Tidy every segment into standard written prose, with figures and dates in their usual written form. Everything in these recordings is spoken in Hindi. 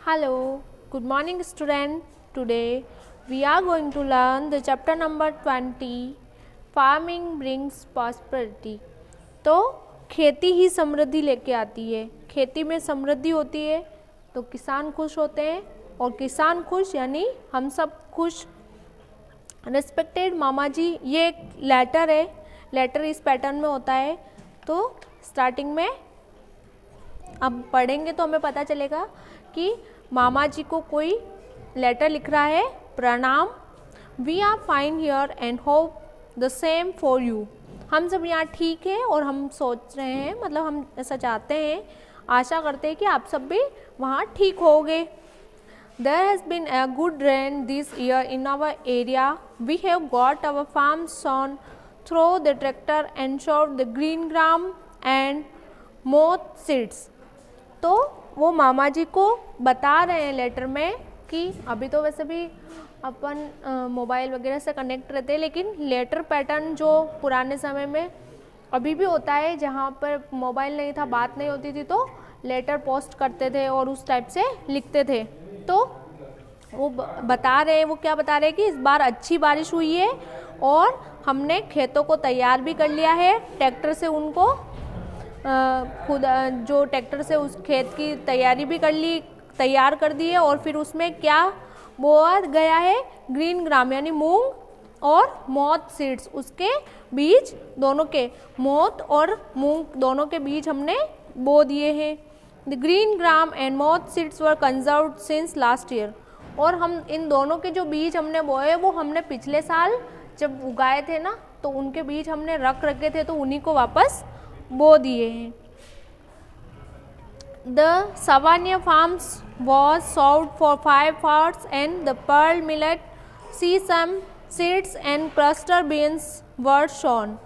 Hello, good morning student. Today we are going to learn the chapter number 20 Farming brings prosperity. तो खेती ही समृद्धि लेके आती है। खेती में समृद्धि होती है तो किसान खुश होते हैं और किसान खुश यानी हम सब खुश। रिस्पेक्टेड मामा जी, ये एक लेटर है, लेटर इस पैटर्न में होता है। तो स्टार्टिंग में अब पढ़ेंगे तो हमें पता चलेगा कि मामा जी को कोई लेटर लिख रहा है। प्रणाम, we are fine here and hope the same for you. हम सब यहाँ ठीक है और हम सोच रहे हैं, मतलब हम ऐसा चाहते हैं, आशा करते हैं कि आप सब भी वहाँ ठीक होगे। There has been a good rain this year in our area. We have got our farm sown through the tractor and sowed the green gram and moth seeds. तो वो मामा जी को बता रहे हैं लेटर में कि अभी तो वैसे भी अपन मोबाइल वगैरह से कनेक्ट रहते हैं, लेकिन लेटर पैटर्न जो पुराने समय में अभी भी होता है, जहाँ पर मोबाइल नहीं था, बात नहीं होती थी, तो लेटर पोस्ट करते थे और उस टाइप से लिखते थे। तो वो बता रहे हैं, वो क्या बता रहे हैं कि इस बार अच्छी बारिश हुई है और हमने खेतों को तैयार भी कर लिया है। ट्रैक्टर से उनको खुद जो ट्रैक्टर से उस खेत की तैयारी भी कर ली, तैयार कर दी है। और फिर उसमें क्या बोया गया है, ग्रीन ग्राम यानी मूंग और मोथ सीड्स, उसके बीज दोनों के, मोथ और मूंग दोनों के बीज हमने बो दिए हैं। The green gram and moth seeds were conserved since last year. और हम इन दोनों के जो बीज हमने बोए वो हमने पिछले साल जब उगाए थे ना, तो उनके बीज हमने रख रखे थे, तो उन्हीं को वापस बो दिए हैं। The Savania farms was sold for 5 parts and the pearl millet, sesame seeds and cluster beans were sown.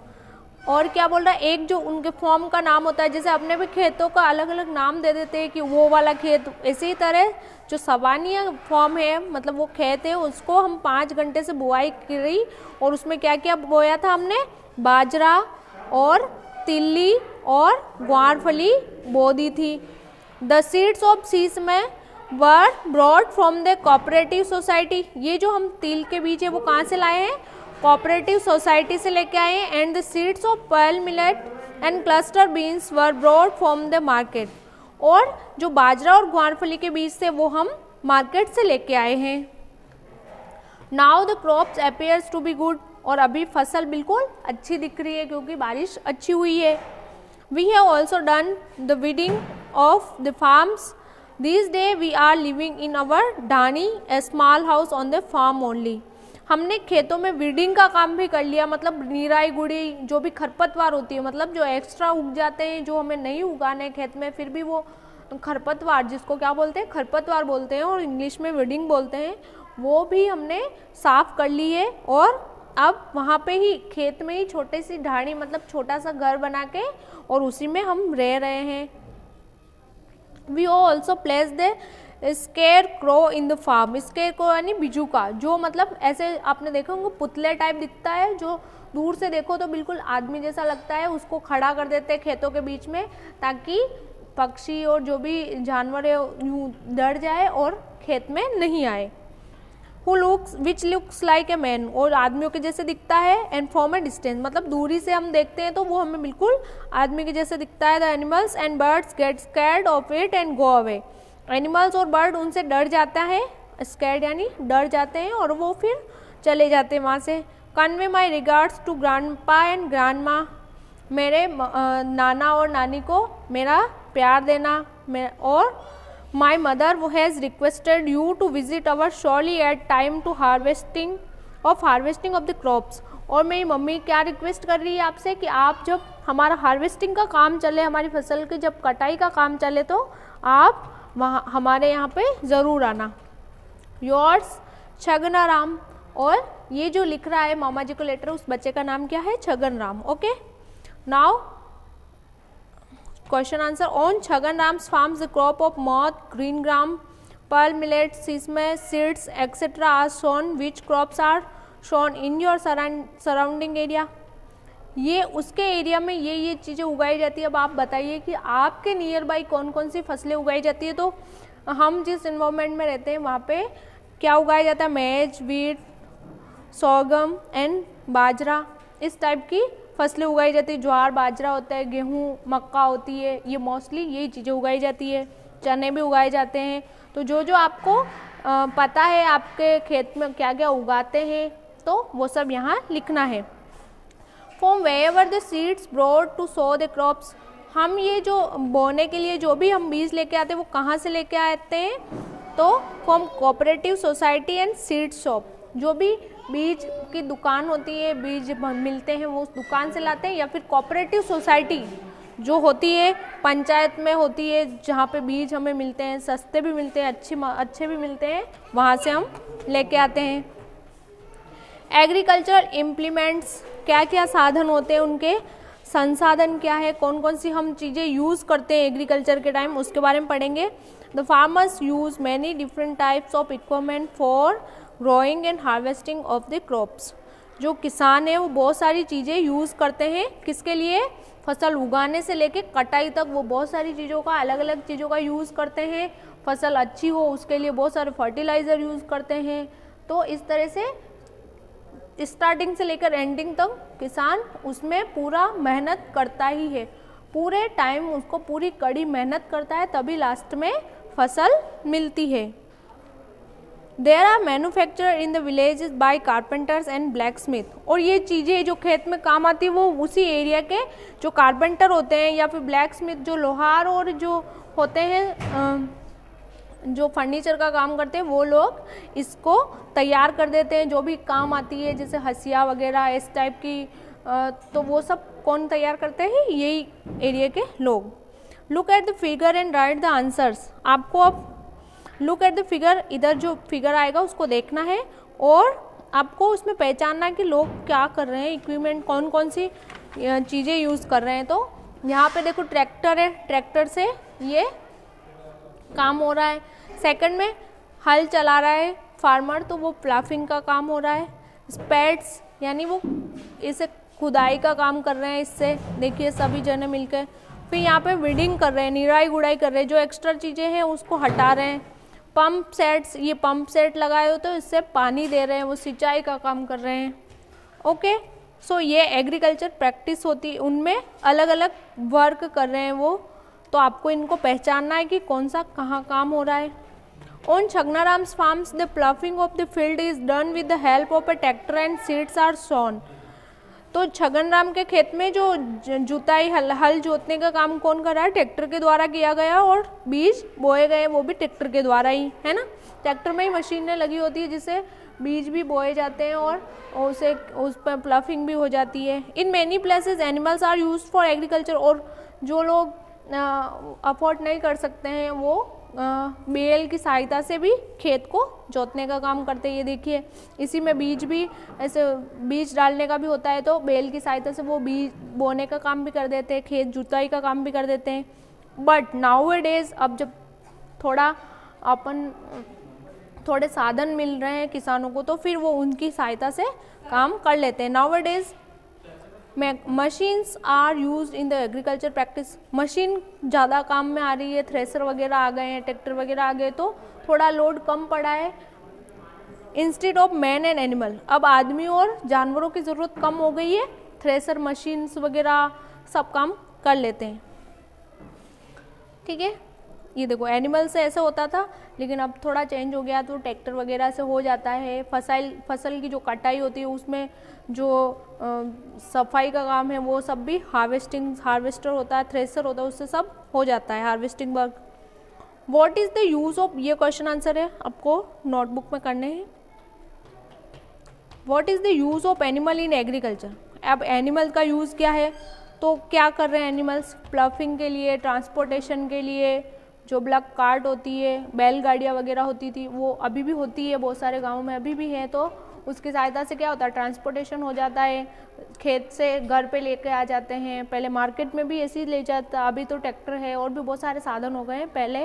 और क्या बोल रहा है, एक जो उनके फॉर्म का नाम होता है, जैसे अपने भी खेतों का अलग अलग नाम दे देते हैं कि वो वाला खेत, इसी ही तरह जो सवानिया फॉर्म है, मतलब वो खेत है, उसको हम 5 घंटे से बुआई करी और उसमें क्या क्या बोया था हमने, बाजरा और तिल्ली और ग्वारफली बो दी थी। The seeds of sesame were brought from the cooperative society. ये जो हम तिल के बीज है वो कहाँ से लाए हैं, कोऑपरेटिव सोसाइटी से लेके आए हैं। And the seeds of pearl millet and cluster beans were brought from the market. और जो बाजरा और ग्वारफली के बीज थे वो हम मार्केट से लेके आए हैं। Now the crops appears to be good. और अभी फसल बिल्कुल अच्छी दिख रही है क्योंकि बारिश अच्छी हुई है। We have also done the weeding of the farms. This day we are living in our डानी a small house on the farm only. हमने खेतों में वीडिंग का काम भी कर लिया, मतलब निराई गुड़ी जो भी खरपतवार होती है, मतलब जो एक्स्ट्रा उग जाते हैं, जो हमें नहीं उगाने खेत में, फिर भी वो खरपतवार, जिसको क्या बोलते हैं, खरपतवार बोलते हैं और इंग्लिश में वीडिंग बोलते हैं, वो भी हमने साफ कर ली है। और अब वहाँ पे ही खेत में ही छोटी सी ढाणी, मतलब छोटा सा घर बना के और उसी में हम रह रहे हैं। We also place the scarecrow in the farm. Scarecrow यानी बिजू का, जो मतलब ऐसे आपने देखा होंगे पुतले टाइप दिखता है, जो दूर से देखो तो बिल्कुल आदमी जैसा लगता है, उसको खड़ा कर देते हैं खेतों के बीच में, ताकि पक्षी और जो भी जानवर है यूँ डर जाए और खेत में नहीं आए। Which looks like a man, और आदमियों के जैसे दिखता है। एंड फ्रॉम ए डिस्टेंस, मतलब दूरी से हम देखते हैं तो वो हमें बिल्कुल आदमी के जैसे दिखता है। The animals and birds get scared of it and go away. Animals और बर्ड उनसे डर जाता है, स्कैर्ड यानी डर जाते हैं, और वो फिर चले जाते हैं वहाँ से। Convey my regards to grandpa and grandma. मेरे नाना और नानी को मेरा प्यार देना। और My mother has requested you to visit our surely at time to harvesting of the crops. और मेरी मम्मी क्या रिक्वेस्ट कर रही है आपसे कि आप जब हमारा हार्वेस्टिंग का काम चले, हमारी फसल की जब कटाई का काम चले, तो आप वहाँ हमारे यहाँ पे ज़रूर आना। योर्स छगन राम। और ये जो लिख रहा है मामा जी को लेटर, उस बच्चे का नाम क्या है, Chhagan Ram. Okay, now question answer. On Chhagan Ram's farms the crop of moth, green gram, pearl millet, sesame seeds etc. are sown. Which crops are sown in your surrounding area? ये उसके एरिया में ये चीज़ें उगाई जाती है। अब आप बताइए कि आपके नियर बाई कौन कौन सी फसलें उगाई जाती है। तो हम जिस इन्वायरमेंट में रहते हैं वहाँ पे क्या उगाया जाता है, मेज, वीट, सोगम एंड बाजरा, इस टाइप की फसलें उगाई जाती है। ज्वार बाजरा होता है, गेहूँ मक्का होती है, ये मोस्टली यही चीज़ें उगाई जाती है। चने भी उगाए जाते हैं। तो जो जो आपको पता है आपके खेत में क्या क्या उगाते हैं तो वो सब यहाँ लिखना है। From where the seeds brought to sow the crops, हम ये जो बोने के लिए जो भी हम बीज लेके आते हैं वो कहाँ से लेके आते हैं, तो from cooperative society and seed shop, जो भी बीज की दुकान होती है, बीज मिलते हैं वो उस दुकान से लाते हैं, या फिर कोऑपरेटिव सोसाइटी जो होती है पंचायत में होती है, जहाँ पे बीज हमें मिलते हैं, सस्ते भी मिलते हैं, अच्छे भी मिलते हैं, वहाँ से हम लेके आते हैं। एग्रीकल्चरल इम्प्लीमेंट्स, क्या क्या साधन होते हैं, उनके संसाधन क्या है, कौन कौन सी हम चीज़ें यूज़ करते हैं एग्रीकल्चर के टाइम, उसके बारे में पढ़ेंगे। The farmers use many different types of equipment for growing and harvesting of the crops, जो किसान है वो बहुत सारी चीज़ें यूज़ करते हैं, किसके लिए, फसल उगाने से लेके कटाई तक वो बहुत सारी चीज़ों का, अलग अलग चीज़ों का यूज़ करते हैं। फसल अच्छी हो उसके लिए बहुत सारे फर्टिलाइज़र यूज़ करते हैं। तो इस तरह से स्टार्टिंग से लेकर एंडिंग तक किसान उसमें पूरा मेहनत करता ही है, पूरे टाइम उसको पूरी कड़ी मेहनत करता है, तभी लास्ट में फसल मिलती है। There are manufacture in the villages by carpenters and blacksmith, और ये चीज़ें जो खेत में काम आती है वो उसी एरिया के जो कारपेंटर होते हैं या फिर ब्लैक स्मिथ जो लोहार और जो होते हैं जो फर्नीचर का काम करते हैं वो लोग इसको तैयार कर देते हैं, जो भी काम आती है जैसे हसिया वगैरह इस टाइप की, तो वो सब कौन तैयार करते हैं, यही एरिया के लोग। Look at the figure and right the answers, आपको अब लुक एट द फिगर, इधर जो फिगर आएगा उसको देखना है और आपको उसमें पहचानना है कि लोग क्या कर रहे हैं, इक्विपमेंट कौन कौन सी चीज़ें यूज़ कर रहे हैं। तो यहाँ पे देखो ट्रैक्टर है, ट्रैक्टर से ये काम हो रहा है। सेकंड में हल चला रहा है फार्मर, तो वो प्लाफिंग का काम हो रहा है। स्पेड्स यानी वो इसे खुदाई का काम कर रहे हैं, इससे देखिए सभी जने मिलकर। फिर यहाँ पे वीडिंग कर रहे हैं, निराई गुड़ाई कर रहे हैं, जो एक्स्ट्रा चीज़ें हैं उसको हटा रहे हैं। पंप सेट्स, ये पंप सेट लगाए हो तो इससे पानी दे रहे हैं, वो सिंचाई का काम कर रहे हैं। ओके, सो ये एग्रीकल्चर प्रैक्टिस होती है, उनमें अलग अलग वर्क कर रहे हैं वो, तो आपको इनको पहचानना है कि कौन सा कहाँ काम हो रहा है। On Chhaganaram's farms the ploughing of the field is done with the help of a tractor and seeds are sown. तो छगनराम के खेत में जो जुताई हल जोतने का काम कौन कर रहा है, ट्रैक्टर के द्वारा किया गया, और बीज बोए गए वो भी ट्रैक्टर के द्वारा ही, है ना। ट्रैक्टर में ही मशीनें लगी होती है जिससे बीज भी बोए जाते हैं और उसे उस पर प्लफिंग भी हो जाती है। In many places animals are used for agriculture, और जो लोग अफोर्ड नहीं कर सकते हैं वो बैल की सहायता से भी खेत को जोतने का काम करते हैं। ये देखिए इसी में बीज भी ऐसे बीज डालने का भी होता है, तो बैल की सहायता से वो बीज बोने का काम भी कर देते हैं, खेत जुताई का काम भी कर देते हैं। बट नाउ ए डेज, अब जब थोड़े साधन मिल रहे हैं किसानों को तो फिर वो उनकी सहायता से काम कर लेते हैं। Nowadays machines are use in the agriculture practice, machine ज़्यादा काम में आ रही है, थ्रेसर वगैरह आ गए हैं, ट्रैक्टर वगैरह आ गए, तो थोड़ा लोड कम पड़ा है। Instead of man and animal, अब आदमी और जानवरों की ज़रूरत कम हो गई है, थ्रेसर मशीन्स वगैरह सब काम कर लेते हैं। ठीक है, ये देखो एनिमल से ऐसे होता था लेकिन अब थोड़ा चेंज हो गया, तो ट्रैक्टर वगैरह से हो जाता है। फसल की जो कटाई होती है उसमें जो सफाई का काम है वो सब भी हार्वेस्टर होता है, थ्रेसर होता है, उससे सब हो जाता है harvesting work. What is the use of, ये क्वेश्चन आंसर है आपको नोटबुक में करने हैं। What is the use of animal in agriculture, अब एनिमल का यूज़ क्या है, तो क्या कर रहे हैं एनिमल्स, प्लफिंग के लिए, ट्रांसपोर्टेशन के लिए, जो ब्लॉक कार्ट होती है, बैलगाड़ियाँ वगैरह होती थी, वो अभी भी होती है, बहुत सारे गाँव में अभी भी है, तो उसकी सहायता से क्या होता है, ट्रांसपोर्टेशन हो जाता है, खेत से घर पे लेके आ जाते हैं। पहले मार्केट में भी ऐसे ही ले जाता, अभी तो ट्रैक्टर है और भी बहुत सारे साधन हो गए हैं, पहले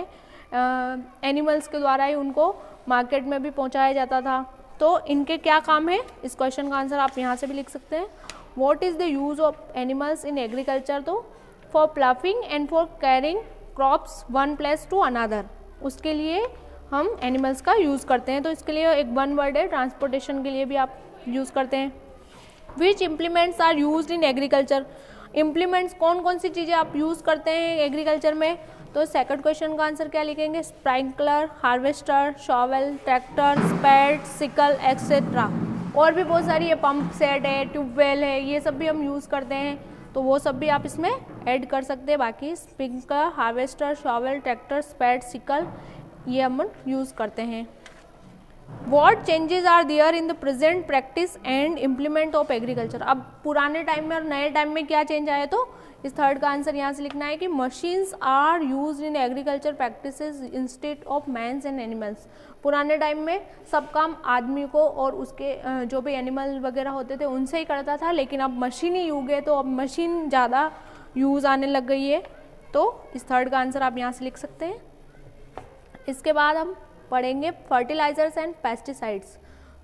एनिमल्स के द्वारा ही उनको मार्केट में भी पहुंचाया जाता था। तो इनके क्या काम है, इस क्वेश्चन का आंसर आप यहाँ से भी लिख सकते हैं। What is the use of animals in agriculture, तो for ploughing and for carrying crops one place to another, उसके लिए हम एनिमल्स का यूज़ करते हैं। तो इसके लिए एक वन वर्ड है, ट्रांसपोर्टेशन के लिए भी आप यूज़ करते हैं। Which implements are used in agriculture, implements कौन कौन सी चीज़ें आप यूज़ करते हैं एग्रीकल्चर में। तो सेकंड क्वेश्चन का आंसर क्या लिखेंगे, sprinkler, harvester, shovel, tractor, spade, sickle etcetera. और भी बहुत सारी है, पंप सेट है, ट्यूबवेल है, ये सब भी हम यूज़ करते हैं, तो वो सब भी आप इसमें ऐड कर सकते हैं। बाकी sprinkler, harvester, shovel, tractor, spade, sickle ये हम यूज़ करते हैं। What changes are there in the present practice and implement of agriculture? अब पुराने टाइम में और नए टाइम में क्या चेंज आया, तो इस थर्ड का आंसर यहाँ से लिखना है कि machines are used in agriculture practices instead of man's and animals. पुराने टाइम में सब काम आदमी को और उसके जो भी एनिमल वगैरह होते थे उनसे ही करता था, लेकिन अब मशीनी युग है तो अब मशीन ज़्यादा यूज़ आने लग गई है। तो इस थर्ड का आंसर आप यहाँ से लिख सकते हैं। इसके बाद हम पढ़ेंगे फर्टिलाइजर्स एंड पेस्टिसाइड्स,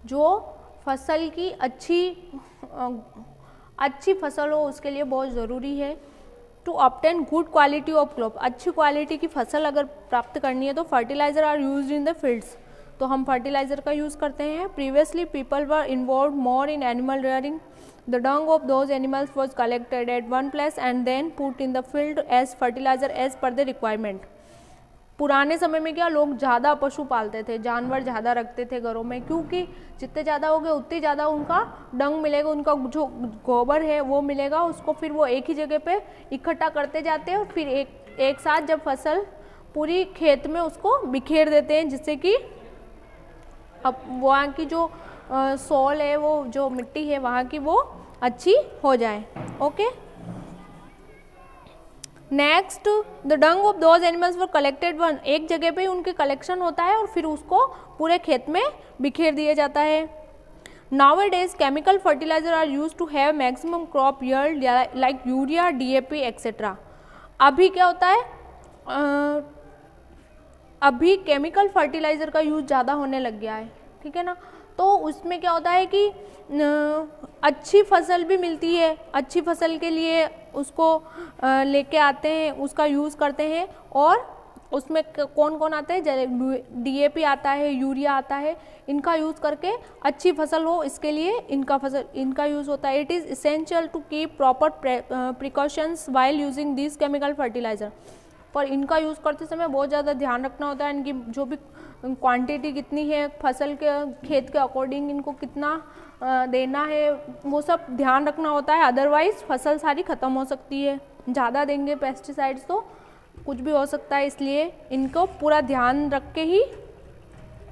जो फसल की अच्छी फसल हो उसके लिए बहुत ज़रूरी है। To obtain good quality of crop, अच्छी क्वालिटी की फसल अगर प्राप्त करनी है तो fertiliser are used in the fields, तो हम फर्टिलाइजर का यूज़ करते हैं। Previously people were involve more in animal rearing, the dung of those animals was collected at one place and then put in the field as fertiliser as per the requirement. पुराने समय में क्या लोग ज़्यादा पशु पालते थे, जानवर ज़्यादा रखते थे घरों में, क्योंकि जितने ज़्यादा हो गए उतनी ज़्यादा उनका डंग मिलेगा, उनका जो गोबर है वो मिलेगा, उसको फिर वो एक ही जगह पे इकट्ठा करते जाते हैं और फिर एक साथ जब फसल पूरी खेत में उसको बिखेर देते हैं, जिससे कि अब वहाँ की जो सॉइल है, वो जो मिट्टी है वहाँ की वो अच्छी हो जाए। Okay, next the dung of those animals were collected one, एक जगह पे उनके कलेक्शन होता है और फिर उसको पूरे खेत में बिखेर दिया जाता है। Nowadays chemical fertiliser are use to have maximum crop yield like urea, DAP etcetera. अभी क्या होता है, अभी केमिकल फर्टिलाइजर का यूज ज़्यादा होने लग गया है, ठीक है ना। तो उसमें क्या होता है कि अच्छी फसल भी मिलती है, अच्छी फसल के लिए उसको लेके आते हैं, उसका यूज़ करते हैं, और उसमें कौन कौन आते हैं, DAP आता है, यूरिया आता है, इनका यूज़ करके अच्छी फसल हो इसके लिए इनका यूज़ होता है। It is essential to keep proper precautions while using this chemical fertiliser, पर इनका यूज़ करते समय बहुत ज़्यादा ध्यान रखना होता है, इनकी जो भी क्वांटिटी कितनी है, फसल के खेत के अकॉर्डिंग इनको कितना देना है, वो सब ध्यान रखना होता है, अदरवाइज़ फसल सारी ख़त्म हो सकती है। ज़्यादा देंगे पेस्टिसाइड्स तो कुछ भी हो सकता है, इसलिए इनको पूरा ध्यान रख के ही,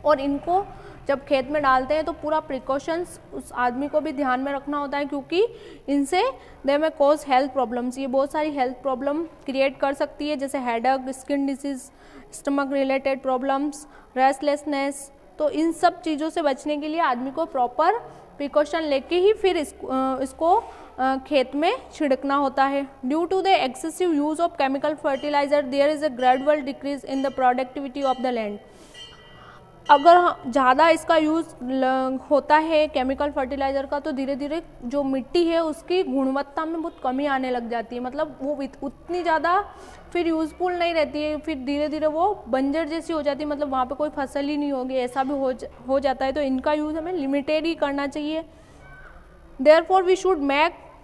और इनको जब खेत में डालते हैं तो पूरा प्रिकॉशंस उस आदमी को भी ध्यान में रखना होता है, क्योंकि इनसे दे में कॉज हेल्थ प्रॉब्लम्स, ये बहुत सारी हेल्थ प्रॉब्लम क्रिएट कर सकती है, जैसे headache, skin disease, stomach related problems, restlessness. तो इन सब चीज़ों से बचने के लिए आदमी को प्रॉपर प्रिकॉशन लेके ही फिर इसको खेत में छिड़कना होता है। Due to the excessive use of chemical fertiliser there is a gradual decrease in the productivity of the land. अगर हाँ इसका यूज़ होता है केमिकल फर्टिलाइज़र का, तो धीरे धीरे जो मिट्टी है उसकी गुणवत्ता में बहुत कमी आने लग जाती है, मतलब वो उतनी ज़्यादा फिर यूज़फुल नहीं रहती है, फिर धीरे धीरे वो बंजर जैसी हो जाती है, मतलब वहाँ पे कोई फसल ही नहीं होगी, ऐसा भी हो जाता है। तो इनका यूज़ हमें लिमिटेड ही करना चाहिए। Therefore we should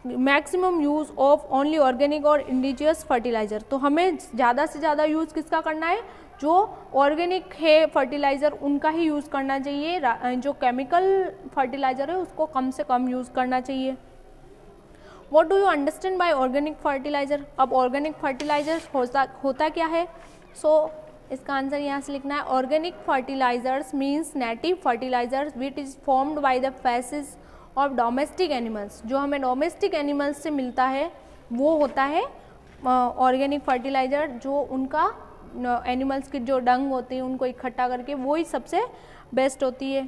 maximum use of only organic और इंडिजियस फर्टिलाइज़र। तो हमें ज़्यादा से ज़्यादा यूज़ किसका करना है, जो ऑर्गेनिक है फर्टिलाइज़र उनका ही यूज़ करना चाहिए, जो केमिकल फर्टिलाइज़र है उसको कम से कम यूज़ करना चाहिए। What do you understand by organic fertiliser. अब ऑर्गेनिक फर्टिलाइज़र होता क्या है, इसका आंसर यहाँ से लिखना है। Organic fertilisers means native fertilisers which is formed by the faeces of domestic animals. जो हमें डोमेस्टिक एनिमल्स से मिलता है वो होता है ऑर्गेनिक फर्टिलाइज़र, जो उनका एनिमल्स की जो डंग होती है उनको इकट्ठा करके वही सबसे बेस्ट होती है।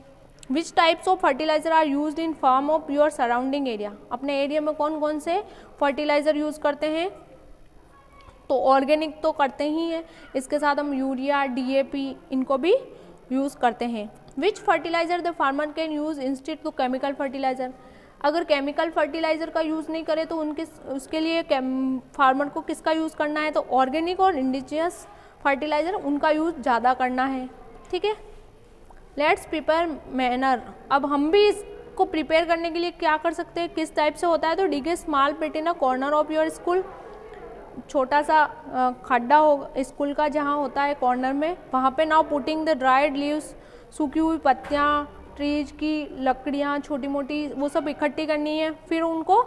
Which types of fertiliser are used in farm of your surrounding area. अपने एरिया में कौन कौन से फर्टिलाइज़र यूज़ करते हैं, तो ऑर्गेनिक तो करते ही हैं, इसके साथ हम यूरिया, DAP इनको भी यूज़ करते हैं। Which fertiliser the farmer can use instead to chemical fertiliser. अगर केमिकल फर्टिलाइज़र का यूज़ नहीं करे तो उसके लिए फार्मर को किसका यूज़ करना है, तो ऑर्गेनिक और इंडिजियस फर्टिलाइज़र उनका यूज़ ज़्यादा करना है। ठीक है, लेट्स प्रिपेयर मैनर। अब हम भी इसको प्रिपेयर करने के लिए क्या कर सकते हैं, किस टाइप से होता है, तो dig a small pit in a corner of your school. छोटा सा खड्डा हो स्कूल का जहाँ होता है कॉर्नर में, वहाँ पे now putting the dried leaves, सूखी हुई पत्तियाँ, ट्रीज की लकड़ियाँ छोटी मोटी वो सब इकट्ठी करनी है। फिर उनको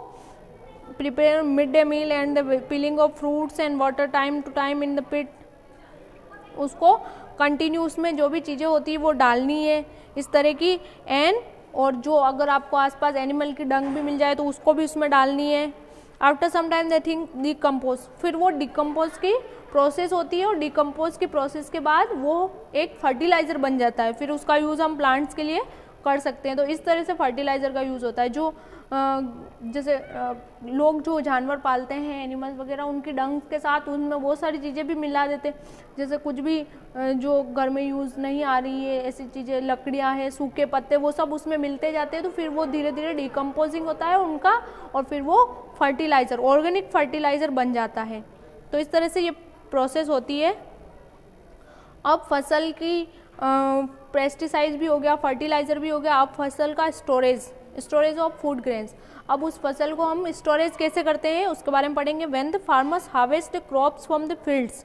prepare mid day meal and the peeling of fruits and water time to time in the pit. उसको कंटिन्यू उसमें जो भी चीज़ें होती है वो डालनी है इस तरह की। एंड और जो अगर आपको आसपास एनिमल की डंग भी मिल जाए तो उसको भी उसमें डालनी है। After some time they think decompose, फिर वो डिकम्पोज की प्रोसेस होती है और डिकम्पोज की प्रोसेस के बाद वो एक फर्टिलाइज़र बन जाता है। फिर उसका यूज़ हम प्लांट्स के लिए कर सकते हैं। तो इस तरह से फर्टिलाइज़र का यूज़ होता है। जो जैसे लोग जो जानवर पालते हैं एनिमल्स वगैरह, उनकी डंग के साथ उनमें बहुत सारी चीज़ें भी मिला देते हैं, जैसे कुछ भी जो घर में यूज़ नहीं आ रही है ऐसी चीज़ें, लकड़ियाँ हैं, सूखे पत्ते, वो सब उसमें मिलते जाते हैं। तो फिर वो धीरे धीरे डिकम्पोजिंग होता है उनका और फिर वो फर्टिलाइज़र, ऑर्गेनिक फर्टिलाइज़र बन जाता है। तो इस तरह से ये प्रोसेस होती है। अब फसल की पेस्टिसाइड भी हो गया, फर्टिलाइज़र भी हो गया। अब फसल का स्टोरेज ऑफ फूड ग्रेन्स। अब उस फसल को हम स्टोरेज कैसे करते हैं उसके बारे में पढ़ेंगे। When the farmers harvest the crops from the fields,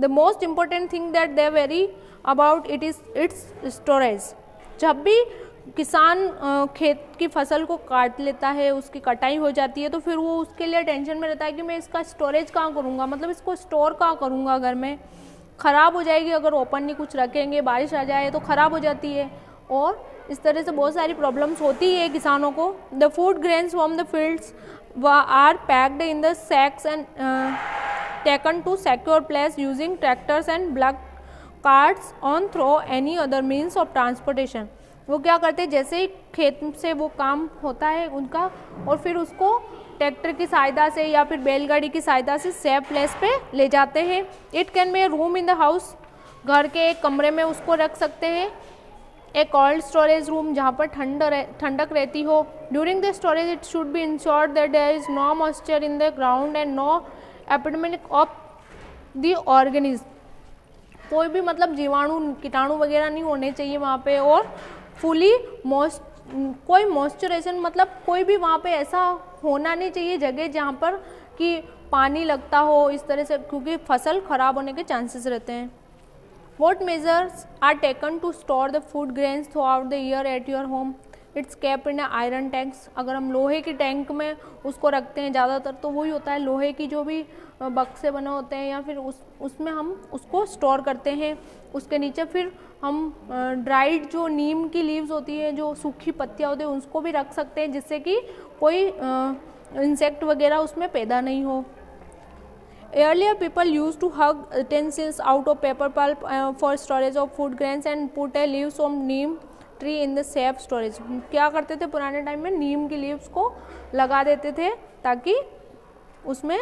the most important thing that they very about it is it's storage. जब भी किसान खेत की फसल को काट लेता है, उसकी कटाई हो जाती है, तो फिर वो उसके लिए टेंशन में रहता है कि मैं इसका स्टोरेज कहाँ करूँगा, मतलब इसको स्टोर कहाँ करूँगा। घर में ख़राब हो जाएगी अगर ओपन नहीं कुछ रखेंगे, बारिश आ जाए तो ख़राब हो जाती है। और इस तरह से बहुत सारी प्रॉब्लम्स होती है किसानों को। The food grains from the fields are packed in the sacks and taken to secure place using tractors and bullock carts on through any other means of transportation. वो क्या करते हैं, जैसे ही खेत से वो काम होता है उनका, और फिर उसको ट्रैक्टर की सहायता से या फिर बैलगाड़ी की सहायता से सेफ प्लेस पे ले जाते हैं। It can be A room in the house, घर के एक कमरे में उसको रख सकते हैं। एक कोल्ड स्टोरेज रूम जहाँ पर ठंडक रहती हो। During the storage it should be ensured that there is no moisture in the ground and no epidemic of the organism. कोई भी मतलब जीवाणु कीटाणु वगैरह नहीं होने चाहिए वहाँ पे। और फुली कोई मॉइस्चराइजेशन, मतलब कोई भी वहाँ पे ऐसा होना नहीं चाहिए जगह जहाँ पर कि पानी लगता हो इस तरह से, क्योंकि फसल खराब होने के चांसेस रहते हैं। What measures are taken to store the food grains throughout the year at your home? It's kept in a iron tanks। अगर हम लोहे की टैंक में उसको रखते हैं, ज़्यादातर तो वही होता है, लोहे की जो भी बक्से बने होते हैं या फिर उसमें हम उसको स्टोर करते हैं। उसके नीचे फिर हम ड्राइड जो नीम की लीव्स होती है, जो सूखी पत्तियाँ होती है, उसको भी रख सकते हैं जिससे कि कोई इंसेक्ट वगैरह उसमें पैदा नहीं हो। Earlier people used to hug utensils out of paper pulp for storage of food grains and put a leaves of neem tree in the safe storage। क्या करते थे पुराने टाइम में, नीम की लीव्स को लगा देते थे ताकि उसमें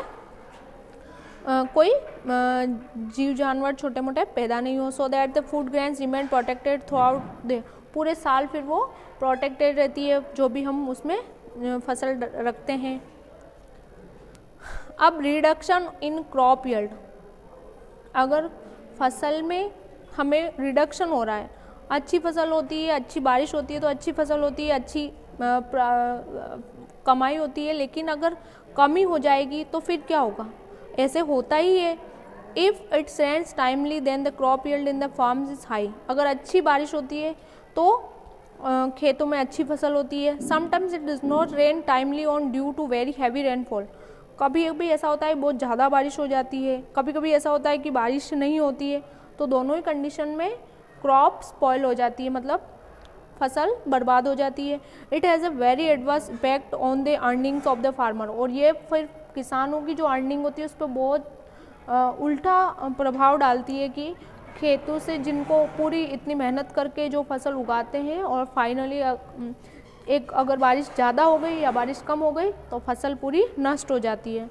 कोई जीव जानवर छोटे मोटे पैदा नहीं हो। So that the food grains remain protected through out the, पूरे साल फिर वो प्रोटेक्टेड रहती है जो भी हम उसमें फसल रखते हैं। अब रिडक्शन इन क्रॉप यील्ड, अगर फसल में हमें रिडक्शन हो रहा है, अच्छी फसल होती है, अच्छी बारिश होती है तो अच्छी फसल होती है, अच्छी कमाई होती है, लेकिन अगर कमी हो जाएगी तो फिर क्या होगा, ऐसे होता ही है। If it rains timely then the crop yield in the farms is high. अगर अच्छी बारिश होती है तो खेतों में अच्छी फसल होती है। Sometimes it does not rain timely on due to very heavy rainfall. कभी कभी ऐसा होता है बहुत ज़्यादा बारिश हो जाती है, कभी कभी ऐसा होता है कि बारिश नहीं होती है। तो दोनों ही कंडीशन में क्रॉप स्पॉइल हो जाती है, मतलब फसल बर्बाद हो जाती है। It has a very adverse effect on the earnings of the farmer. और ये फिर किसानों की जो अर्निंग होती है उस पर बहुत उल्टा प्रभाव डालती है कि खेतों से जिनको पूरी इतनी मेहनत करके जो फसल उगाते हैं और फाइनली एक अगर बारिश ज़्यादा हो गई या बारिश कम हो गई तो फसल पूरी नष्ट हो जाती है।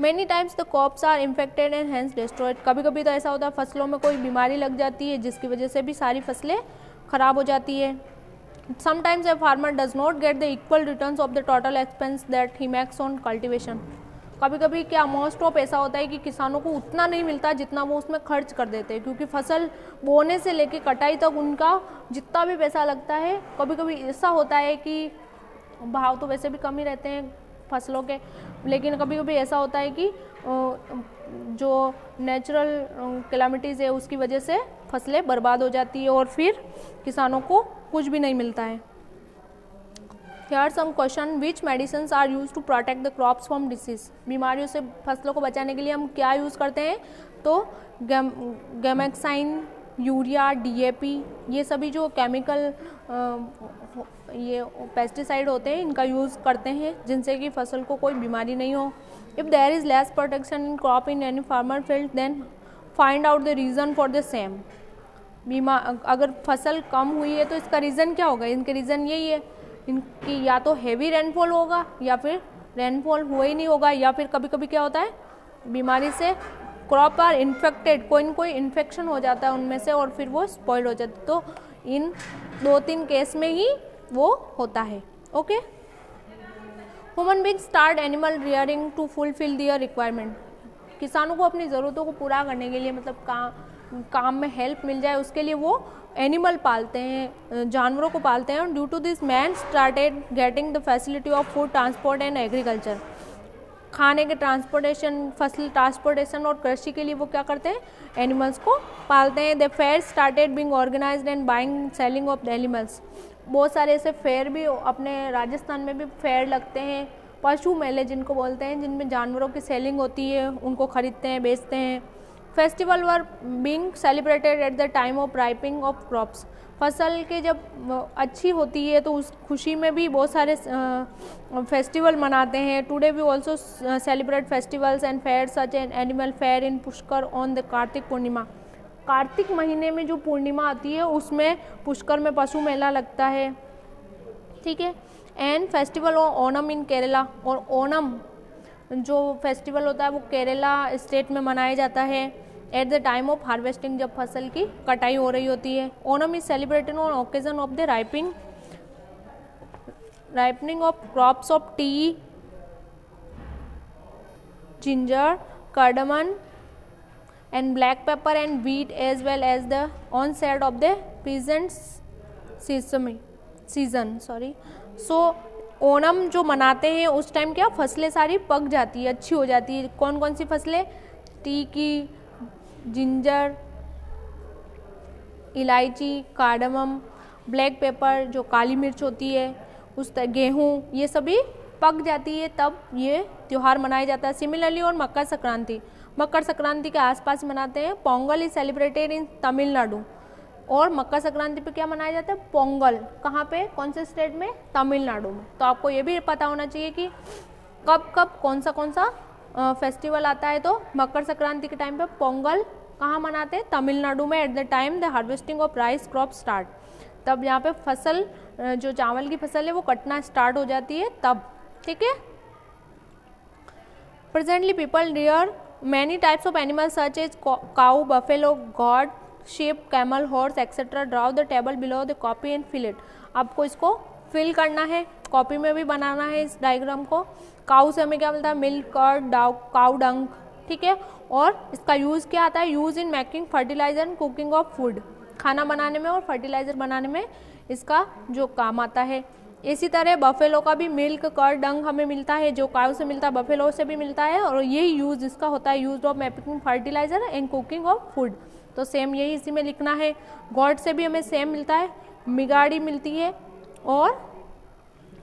Many times the crops are infected and hence destroyed. कभी कभी तो ऐसा होता है फसलों में कोई बीमारी लग जाती है जिसकी वजह से भी सारी फसलें ख़राब हो जाती है। Sometimes a farmer does not get the equal returns of the total expense that he makes on cultivation. कभी कभी क्या मोस्ट ऑफ ऐसा होता है कि किसानों को उतना नहीं मिलता जितना वो उसमें खर्च कर देते हैं, क्योंकि फसल बोने से लेके कटाई तक उनका जितना भी पैसा लगता है, कभी कभी ऐसा होता है कि भाव तो वैसे भी कम ही रहते हैं फसलों के, लेकिन कभी कभी ऐसा होता है कि जो नेचुरल कैलामिटीज़ है उसकी वजह से फसलें बर्बाद हो जाती है और फिर किसानों को कुछ भी नहीं मिलता है। Here are some question, which medicines are used to protect the crops from disease? बीमारियों से फसलों को बचाने के लिए हम क्या यूज़ करते हैं? तो गैमेक्साइन, यूरिया, DAP, ये सभी जो केमिकल ये पेस्टिसाइड होते हैं इनका यूज़ करते हैं जिनसे कि फसल को कोई बीमारी नहीं हो। If there is less protection in crop in any farmer field then find out the reason for the same. बीमा अगर फसल कम हुई है तो इसका रीज़न क्या होगा? इनके रीज़न यही है इनकी, या तो हैवी रेनफॉल होगा या फिर रेनफॉल हुआ ही नहीं होगा, या फिर कभी कभी क्या होता है बीमारी से क्रॉप आर इन्फेक्टेड, कोई न कोई इन्फेक्शन हो जाता है उनमें से और फिर वो स्पॉइल हो जाता है। तो इन 2-3 केस में ही वो होता है। Okay, human being start animal rearing to fulfil their requirement. किसानों को अपनी ज़रूरतों को पूरा करने के लिए, मतलब काम में हेल्प मिल जाए उसके लिए वो एनिमल पालते हैं, जानवरों को पालते हैं। Due to this man started getting the facility of food transport and agriculture. खाने के ट्रांसपोर्टेशन, फसल ट्रांसपोर्टेशन और कृषि के लिए वो क्या करते हैं? एनिमल्स को पालते हैं। The fair started being organised and buying selling of the animals. बहुत सारे ऐसे फेयर भी अपने राजस्थान में भी फेयर लगते हैं, पशु मेले जिनको बोलते हैं, जिनमें जानवरों की सेलिंग होती है, उनको खरीदते हैं, बेचते हैं। Festival were being celebrated at the time of ripening of crops. फसल के जब अच्छी होती है तो उस खुशी में भी बहुत सारे फेस्टिवल मनाते हैं। Today we also celebrate festivals and fair such an animal fair in Pushkar on the Kartik Purnima. Kartik महीने में जो पूर्णिमा आती है उसमें पुष्कर में पशु मेला लगता है, ठीक है। एंड फेस्टिवल ऑफ ओणम इन केरला, और ओणम जो फेस्टिवल होता है वो केरला स्टेट में मनाया जाता है at the time of harvesting, जब फसल की कटाई हो रही होती है। Onam is celebrated on occasion of the ripening of crops of T, ginger, cardamom and black pepper and wheat as well as the onset of the peasants season. So Onam जो मनाते हैं उस टाइम क्या फसलें सारी पक जाती है, अच्छी हो जाती है। कौन कौन सी फसलें? टी की, जिंजर, इलायची, कार्डमम, ब्लैक पेपर जो काली मिर्च होती है, गेहूँ, ये सभी पक जाती है, तब ये त्यौहार मनाया जाता है। सिमिलरली और मकर संक्रांति के आसपास मनाते हैं। Pongal is celebrated in Tamil Nadu, और मकर संक्रांति पे क्या मनाया जाता है? पोंगल। कहाँ पे? कौन से स्टेट में? तमिलनाडु में। तो आपको ये भी पता होना चाहिए कि कब कब कौन सा फेस्टिवल आता है। तो मकर संक्रांति के टाइम पे पोंगल कहाँ मनाते हैं? तमिलनाडु में, at the time the harvesting of rice crop start. तब यहाँ पे फसल, जो चावल की फसल है वो कटना स्टार्ट हो जाती है तब, ठीक है। Presently people rear many types of animals such as cow, buffalo, goat, sheep, camel, horse, etc. Draw the table below the copy and fill it. आपको इसको फिल करना है, कॉपी में भी बनाना है इस डायग्राम को। काऊ से हमें क्या मिलता है? मिल्क, कर्ड, काऊ डंग, ठीक है। और इसका यूज़ क्या आता है? Use in making fertiliser and cooking of food. खाना बनाने में और फर्टिलाइजर बनाने में इसका जो काम आता है। इसी तरह बफेलो का भी मिल्क, कर्ड, डंग हमें मिलता है, जो काऊ से मिलता है बफेलो से भी मिलता है, और यही यूज़ इसका होता है, use of making fertiliser and cooking of food. तो सेम यही इसी में लिखना है। गॉड से भी हमें सेम मिलता है, मिगाड़ी मिलती है, और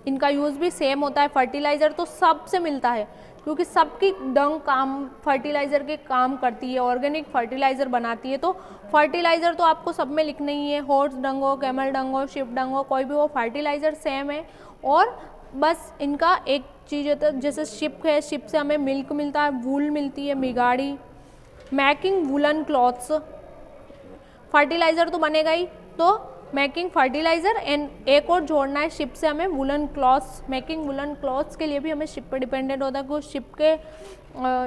इनका यूज़ भी सेम होता है। फर्टिलाइज़र तो सबसे मिलता है, क्योंकि सबकी डंग काम फर्टिलाइज़र के काम करती है, ऑर्गेनिक फर्टिलाइज़र बनाती है। तो फर्टिलाइज़र तो आपको सब में लिखना ही है, हॉर्स डंग हो, कैमल डंग हो, शिप डंग हो, कोई भी हो, फर्टिलाइज़र सेम है। और बस इनका एक चीज़ होता है, जैसे शिप है, शिप से हमें मिल्क मिलता है, वूल मिलती है, मिगाड़ी। मैकिंग वुलन क्लॉथ्स, फर्टिलाइज़र तो बनेगा ही, तो मेकिंग फर्टिलाइज़र एंड एक और जोड़ना है, शिप से हमें woollen clothes. Making woollen clothes के लिए भी हमें शिप पर डिपेंडेंट होता है, क्योंकि शिप के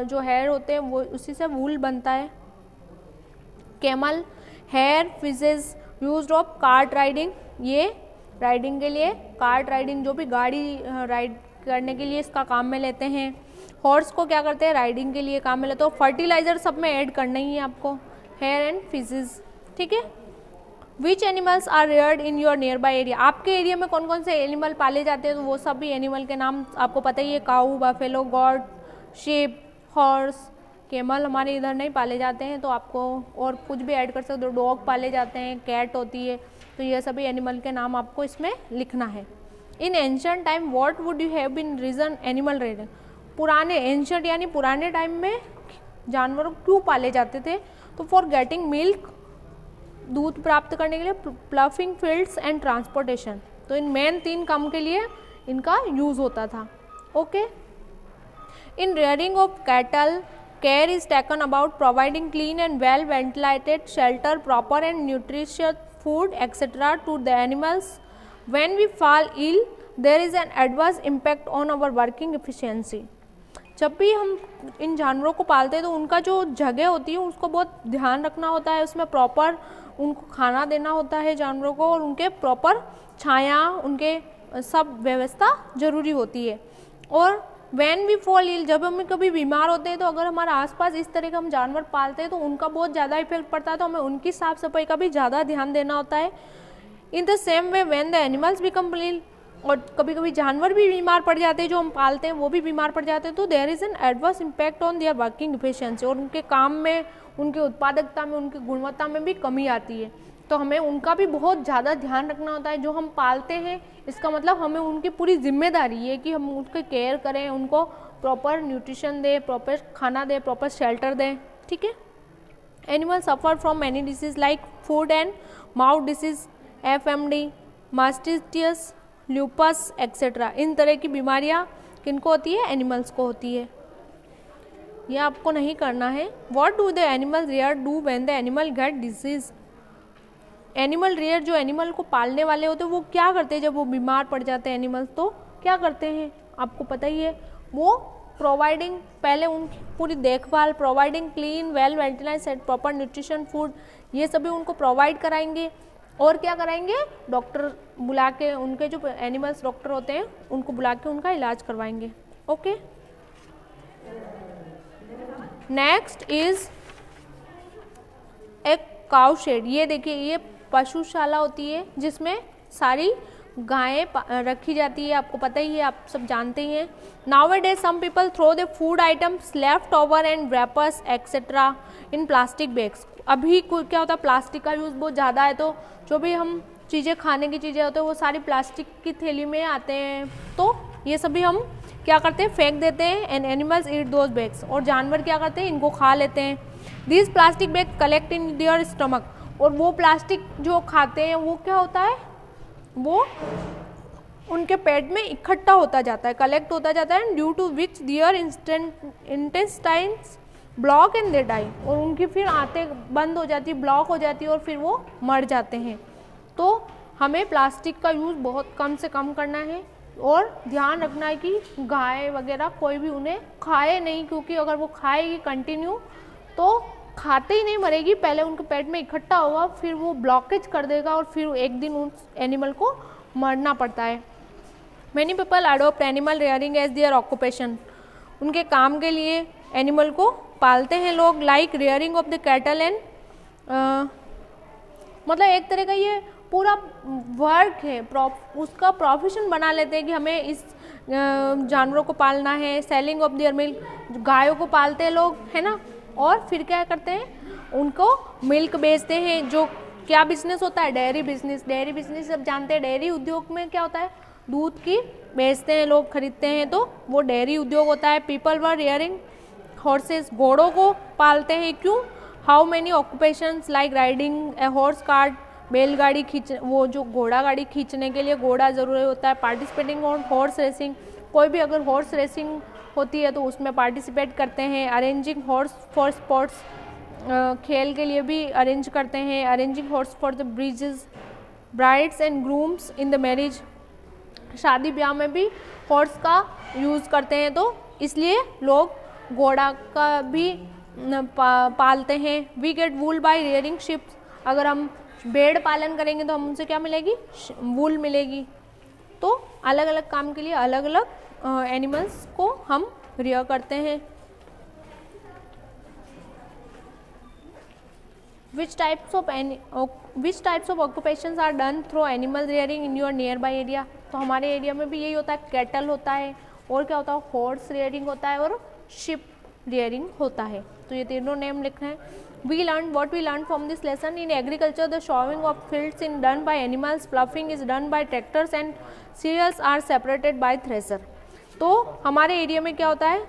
जो हेयर होते हैं वो उसी से वूल बनता है। Camel hair fibres used of cart riding, ये राइडिंग के लिए, कार्ट राइडिंग जो भी गाड़ी राइड करने के लिए इसका काम में लेते हैं। हॉर्स को क्या करते हैं, राइडिंग के लिए काम में लेते हो। फर्टिलाइजर सब में ऐड करना ही है आपको, हेयर एंड फिशेज, ठीक है। Which animals are reared in your nearby area, आपके एरिया में कौन कौन से एनिमल पाले जाते हैं, तो वो सब भी एनिमल के नाम आपको पता ही है। Cow, buffalo, goat, sheep, horse, camel हमारे इधर नहीं पाले जाते हैं, तो आपको और कुछ भी ऐड कर सकते हो। डॉग पाले जाते हैं, कैट होती है, तो ये सभी एनिमल के नाम आपको इसमें लिखना है। In ancient time what would you have been reason animal rearing, पुराने एंशियंट यानी पुराने टाइम में जानवर क्यों पाले जाते थे, तो फॉर गेटिंग मिल्क, दूध प्राप्त करने के लिए, प्लफिंग फील्ड्स एंड ट्रांसपोर्टेशन, तो इन मेन 3 काम के लिए इनका यूज होता था। Okay. In rearing of cattle care is taken about providing clean and well ventilated shelter, proper and nutritious food etc. to the animals. When we fall ill there is an adverse impact on our working efficiency. जब भी हम इन जानवरों को पालते हैं तो उनका जो जगह होती है उसको बहुत ध्यान रखना होता है, उसमें प्रॉपर उनको खाना देना होता है जानवरों को, और उनके प्रॉपर छाया, उनके सब व्यवस्था ज़रूरी होती है। और वैन वी फॉल इल, जब हम कभी बीमार होते हैं तो अगर हमारे आसपास इस तरह का हम जानवर पालते हैं तो उनका बहुत ज़्यादा इफेक्ट पड़ता है, तो हमें उनकी साफ सफाई का भी ज़्यादा ध्यान देना होता है। In the same way when the animals become ill, और कभी कभी जानवर भी बीमार पड़ जाते हैं, जो हम पालते हैं वो भी बीमार पड़ जाते हैं, तो there is an adverse impact on their working efficiency, और उनके काम में, उनकी उत्पादकता में, उनकी गुणवत्ता में भी कमी आती है। तो हमें उनका भी बहुत ज़्यादा ध्यान रखना होता है। जो हम पालते हैं इसका मतलब हमें उनकी पूरी जिम्मेदारी है कि हम उनकी केयर करें, उनको प्रॉपर न्यूट्रिशन दें, प्रॉपर खाना दें, प्रॉपर शेल्टर दें, ठीक है। Animal suffer from many disease like foot and mouth disease, FMD, mastitis, lupus etcetera. इन तरह की बीमारियाँ किनको होती है, एनिमल्स को होती है। यह आपको नहीं करना है। What do the animal rear do when the animal get disease, animal rear जो एनिमल को पालने वाले होते हैं वो क्या करते हैं जब वो बीमार पड़ जाते हैं एनिमल्स, तो क्या करते हैं आपको पता ही है, वो प्रोवाइडिंग, पहले उनकी पूरी देखभाल, providing clean well ventilated proper nutrition food, ये सभी उनको प्रोवाइड कराएंगे। और क्या कराएंगे, डॉक्टर बुला के, उनके जो एनिमल्स डॉक्टर होते हैं उनको बुला के उनका इलाज करवाएंगे। ओके। नेक्स्ट इज एक काउ शेड। ये देखिए, ये पशुशाला होती है जिसमें सारी गायें रखी जाती है, आपको पता ही है, आप सब जानते ही हैं। Nowadays some people throw the food items left over and wrappers etcetera in plastic bags. अभी क्या होता है, प्लास्टिक का यूज़ बहुत ज़्यादा है, तो जो भी हम चीज़ें, खाने की चीज़ें होती है वो सारी प्लास्टिक की थैली में आते हैं, तो ये सभी हम क्या करते हैं, फेंक देते हैं। And animals eat those bags, और जानवर क्या करते हैं, इनको खा लेते हैं। This plastic bag collect in their stomach, और वो प्लास्टिक जो खाते हैं वो क्या होता है, वो उनके पेट में इकट्ठा होता जाता है, कलेक्ट होता जाता है, due to which their intestines block and they die, और उनकी फिर आंतें बंद हो जाती है, ब्लॉक हो जाती है, और फिर वो मर जाते हैं। तो हमें प्लास्टिक का यूज़ बहुत कम से कम करना है, और ध्यान रखना है कि गाय वगैरह कोई भी उन्हें खाए नहीं, क्योंकि अगर वो खाएगी कंटिन्यू तो खाते ही नहीं मरेगी, पहले उनके पेट में इकट्ठा होगा, फिर वो ब्लॉकेज कर देगा, और फिर एक दिन उस एनिमल को मरना पड़ता है। Many people adopt animal rearing as their occupation, उनके काम के लिए एनिमल को पालते हैं लोग। Like rearing of the cattle and, मतलब एक तरह का ये पूरा वर्क है, उसका प्रोफेशन बना लेते हैं कि हमें इस जानवरों को पालना है। सेलिंग ऑफ देयर मिल्क, गायों को पालते हैं लोग, है ना, और फिर क्या करते हैं, उनको मिल्क बेचते हैं। जो क्या बिजनेस होता है, डेयरी बिजनेस। डेयरी बिजनेस सब जानते हैं, डेयरी उद्योग में क्या होता है, दूध की बेचते हैं लोग, खरीदते हैं, तो वो डेयरी उद्योग होता है। पीपल वर रेयरिंग हॉर्सेस, घोड़ों को पालते हैं, क्यों, how many occupations like riding a horse cart, बैलगाड़ी खींच, वो जो घोड़ा गाड़ी खींचने के लिए घोड़ा ज़रूरी होता है। पार्टिसिपेटिंग ऑन हॉर्स रेसिंग, कोई भी अगर हॉर्स रेसिंग होती है तो उसमें पार्टिसिपेट करते हैं। अरेंजिंग हॉर्स फॉर स्पोर्ट्स, खेल के लिए भी अरेंज करते हैं। Arranging horse for the bridges, brides and grooms in the marriage, शादी ब्याह में भी हॉर्स का यूज़ करते हैं, तो इसलिए लोग घोड़ा का भी पालते हैं। We get wool by rearing sheeps, अगर हम भेड़ पालन करेंगे तो हम उनसे क्या मिलेगी, वूल मिलेगी। तो अलग अलग काम के लिए अलग अलग एनिमल्स को हम रियर करते हैं। Which types of occupations are done through animal rearing in your nearby area? तो हमारे एरिया में भी यही होता है, कैटल होता है, और क्या होता है, हॉर्स रेयरिंग होता है और शिप रेयरिंग होता है। तो ये तीनों नेम लिखना है। What we learned from this lesson: in agriculture, the sowing of fields is done by animals, ploughing is done by tractors, and cereals are separated by thresher. तो हमारे एरिया में क्या होता है,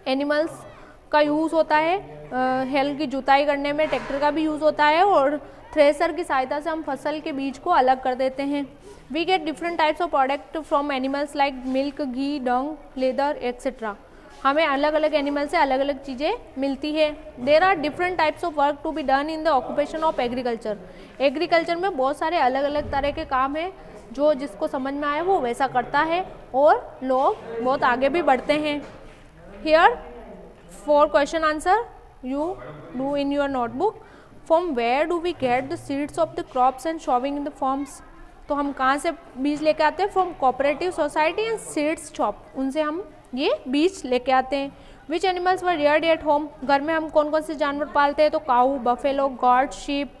एनिमल्स का यूज़ होता है, हल की जुताई करने में ट्रैक्टर का भी यूज़ होता है, और थ्रेसर की सहायता से हम फसल के बीज को अलग कर देते हैं। We get different types of product from animals like milk, ghee, dung, leather etcetera. हमें अलग अलग एनिमल से अलग अलग चीज़ें मिलती है। There are different types of work to be done in the occupation of agriculture. Agriculture में बहुत सारे अलग अलग तरह के काम हैं, जो जिसको समझ में आए वो वैसा करता है, और लोग बहुत आगे भी बढ़ते हैं। Here 4 question answer you do in your notebook. From where do we get the seeds of the crops and sowing in the farms? तो हम कहाँ से बीज लेके आते हैं? From cooperative society and seeds shop, उनसे हम ये बीज लेके आते हैं। Which animals were Rudyard at home? घर में हम कौन कौन से जानवर पालते हैं? तो cow, buffalo, goat, sheep,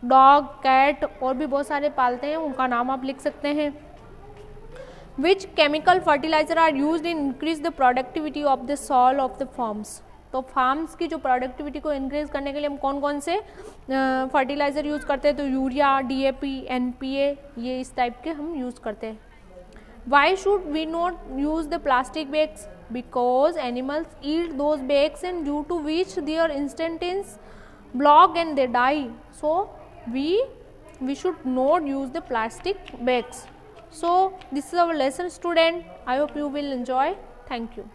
dog, cat, और भी बहुत सारे पालते हैं, उनका नाम आप लिख सकते हैं। Which chemical fertiliser are used in increase the productivity of the soil of the farms? तो फार्म्स की जो प्रोडक्टिविटी को इंक्रीज करने के लिए हम कौन कौन से फर्टिलाइज़र यूज़ करते हैं? तो यूरिया, DAP, NPA, ये इस टाइप के हम यूज़ करते हैं। Why should we not use the plastic bags? Because animals eat those bags and due to which their instantaneous block and they die, so we should not use the plastic bags. So this is our lesson, student. I hope you will enjoy. Thank you.